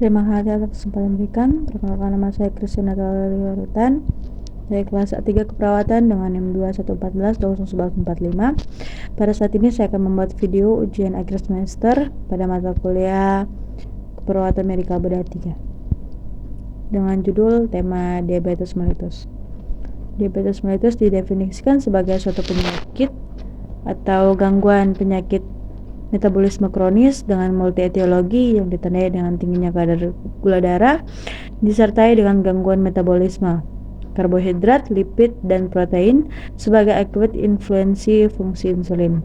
Terima kasih atas kesempatan diberikan. Perkenalkan, nama saya Christina Rutan dari kelas A3 keperawatan dengan NIM 2114-201145. Pada saat ini saya akan membuat video ujian akhir semester pada mata kuliah keperawatan medikal bedah 3 dengan judul tema diabetes mellitus. Diabetes mellitus didefinisikan sebagai suatu penyakit atau gangguan penyakit metabolisme kronis dengan multi-etiologi yang ditandai dengan tingginya kadar gula darah disertai dengan gangguan metabolisme karbohidrat, lipid, dan protein sebagai akibat influensi fungsi insulin.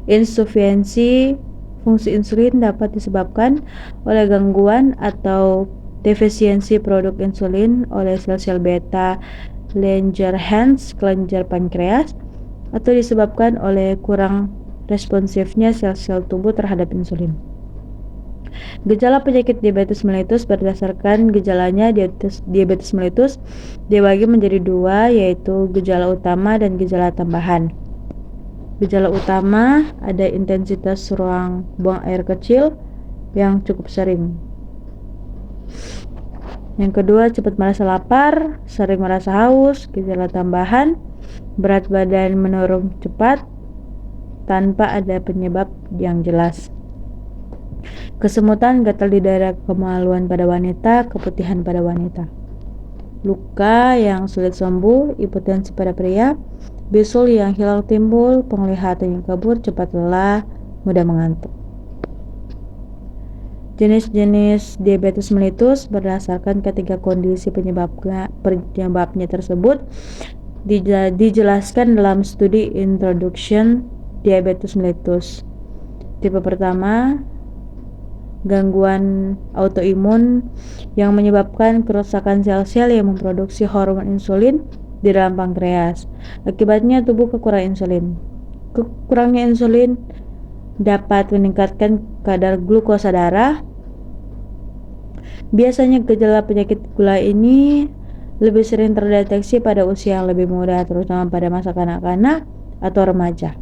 Insufiensi fungsi insulin dapat disebabkan oleh gangguan atau defisiensi produk insulin oleh sel-sel beta Langerhans kelenjar pankreas atau disebabkan oleh kurang responsifnya sel-sel tubuh terhadap insulin. Gejala penyakit diabetes mellitus berdasarkan gejalanya. Diabetes mellitus dibagi menjadi dua, yaitu gejala utama dan gejala tambahan. Gejala utama ada intensitas ruang buang air kecil yang cukup sering. Yang kedua, cepat merasa lapar, sering merasa haus. Gejala tambahan, berat badan menurun cepat tanpa ada penyebab yang jelas. Kesemutan, gatal di daerah kemaluan pada wanita, keputihan pada wanita. Luka yang sulit sembuh, hipotensi pada pria, bisul yang hilang timbul, penglihatan yang kabur, cepat lelah, mudah mengantuk. Jenis-jenis diabetes mellitus berdasarkan ketiga kondisi penyebabnya tersebut dijelaskan dalam studi Introduction Diabetes mellitus. Tipe pertama, gangguan autoimun yang menyebabkan kerusakan sel-sel yang memproduksi hormon insulin di dalam pankreas. Akibatnya tubuh kekurangan insulin. Kurangnya insulin dapat meningkatkan kadar glukosa darah. Biasanya gejala penyakit gula ini lebih sering terdeteksi pada usia yang lebih muda, terutama pada masa kanak-kanak atau remaja.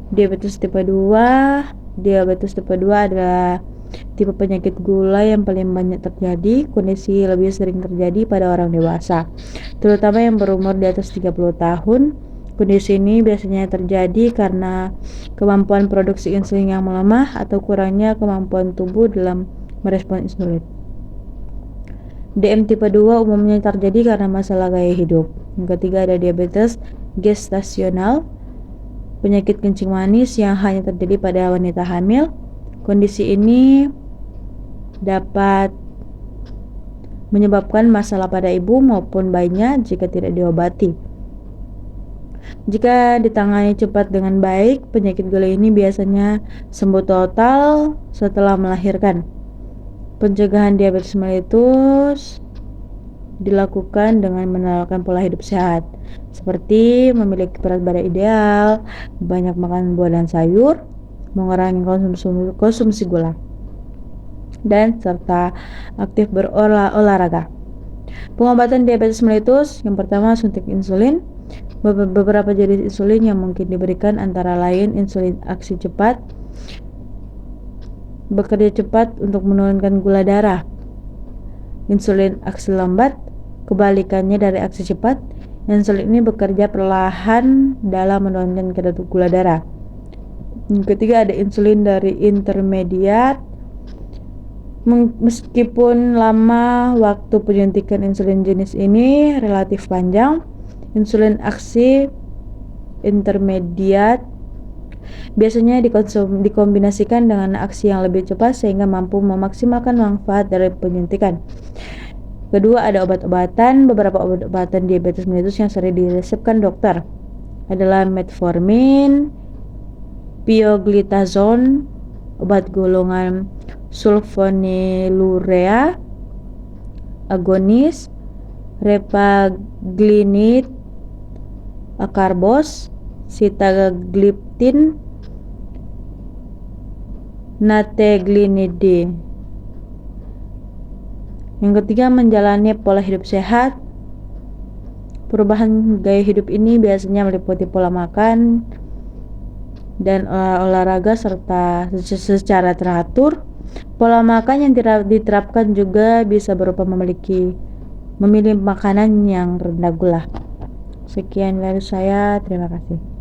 Diabetes tipe 2 adalah tipe penyakit gula yang paling banyak terjadi. Kondisi lebih sering terjadi pada orang dewasa, terutama yang berumur di atas 30 tahun. Kondisi ini biasanya terjadi karena kemampuan produksi insulin yang melemah atau kurangnya kemampuan tubuh dalam merespon insulin. DM tipe 2 umumnya terjadi karena masalah gaya hidup. Yang ketiga ada diabetes gestasional, penyakit kencing manis yang hanya terjadi pada wanita hamil. Kondisi ini dapat menyebabkan masalah pada ibu maupun bayinya jika tidak diobati. Jika ditangani cepat dengan baik, penyakit gula ini biasanya sembuh total setelah melahirkan. Pencegahan diabetes mellitus dilakukan dengan menerapkan pola hidup sehat, seperti memiliki berat badan ideal, banyak makan buah dan sayur, mengurangi konsumsi gula, dan serta aktif berolahraga. Pengobatan diabetes mellitus, yang pertama suntik insulin. Beberapa jenis insulin yang mungkin diberikan antara lain insulin aksi cepat, bekerja cepat untuk menurunkan gula darah. Insulin aksi lambat, kebalikannya dari aksi cepat. Insulin ini bekerja perlahan dalam menurunkan kadar gula darah. Yang ketiga ada insulin dari intermediat. Meskipun lama waktu penyuntikan insulin jenis ini relatif panjang, insulin aksi intermediat biasanya dikombinasikan dengan aksi yang lebih cepat sehingga mampu memaksimalkan manfaat dari penyuntikan. Kedua ada obat-obatan. Beberapa obat-obatan diabetes mellitus yang sering diresepkan dokter adalah metformin, pioglitazone, obat golongan sulfonylurea agonis, repagliflozin, acarbose, sitagliptin, nateglinide. Yang ketiga, menjalani pola hidup sehat. Perubahan gaya hidup ini biasanya meliputi pola makan dan olahraga serta secara teratur. Pola makan yang diterapkan juga bisa berupa memilih makanan yang rendah gula. Sekian dari saya, terima kasih.